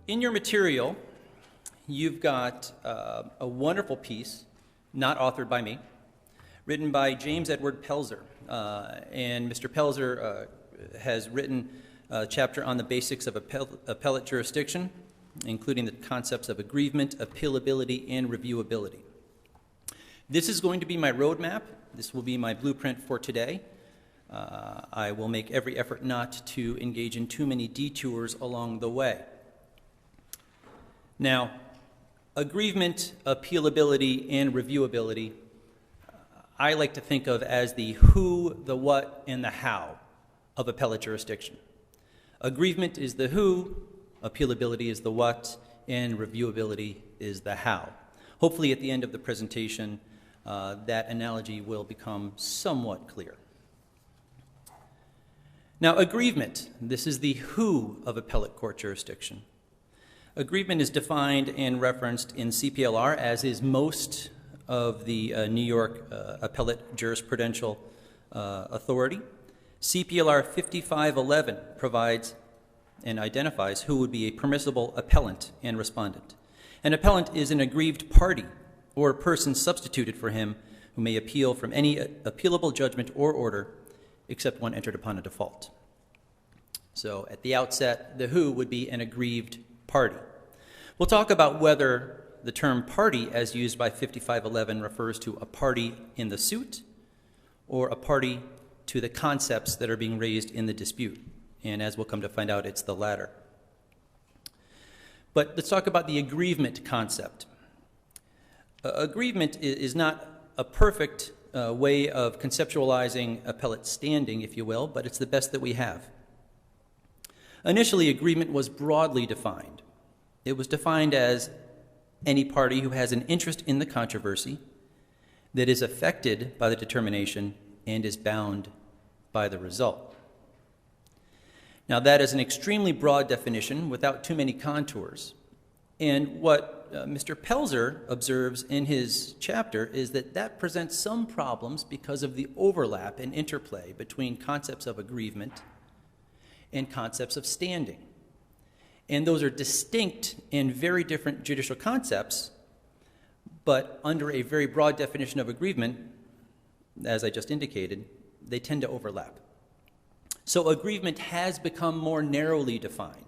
In your material, you've got a wonderful piece, not authored by me, written by James Edward Pelzer. And Mr. Pelzer has written a chapter on the basics of appellate jurisdiction, including the concepts of aggrievement, appealability, and reviewability. This is going to be my roadmap. This will be my blueprint for today. I will make every effort not to engage in too many detours along the way. Now, aggrievement, appealability, and reviewability, I like to think of as the who, the what, and the how of appellate jurisdiction. Aggrievement is the who, appealability is the what, and reviewability is the how. Hopefully at the end of the presentation, that analogy will become somewhat clear. Now, aggrievement, this is the who of appellate court jurisdiction. Aggrievement is defined and referenced in CPLR, as is most of the New York appellate jurisprudential authority. CPLR 5511 provides and identifies who would be a permissible appellant and respondent. An appellant is an aggrieved party or a person substituted for him who may appeal from any appealable judgment or order except one entered upon a default. So at the outset, the who would be an aggrieved party. We'll talk about whether the term party, as used by 5511, refers to a party in the suit or a party to the concepts that are being raised in the dispute. And as we'll come to find out, it's the latter. But let's talk about the aggrievement concept. Aggrievement is not a perfect way of conceptualizing appellate standing, if you will, but it's the best that we have. Initially, aggrievement was broadly defined. It was defined as any party who has an interest in the controversy that is affected by the determination and is bound by the result. Now, that is an extremely broad definition without too many contours. And what Mr. Pelzer observes in his chapter is that that presents some problems because of the overlap and interplay between concepts of aggrievement and concepts of standing. And those are distinct and very different judicial concepts, but under a very broad definition of aggrievement, as I just indicated, they tend to overlap. So aggrievement has become more narrowly defined.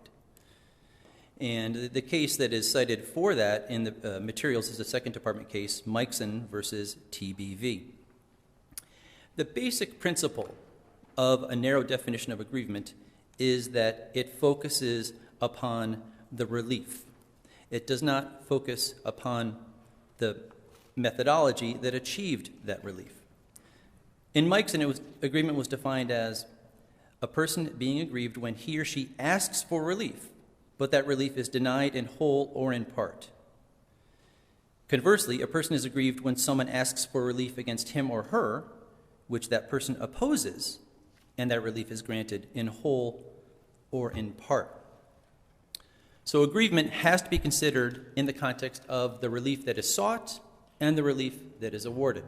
And the case that is cited for that in the materials is a Second Department case, Mikeson versus TBV. The basic principle of a narrow definition of aggrievement is that it focuses upon the relief. It does not focus upon the methodology that achieved that relief. In Mikeson, aggrievement was defined as a person being aggrieved when he or she asks for relief, but that relief is denied in whole or in part. Conversely, a person is aggrieved when someone asks for relief against him or her, which that person opposes, and that relief is granted in whole or in part. So aggrievement has to be considered in the context of the relief that is sought and the relief that is awarded.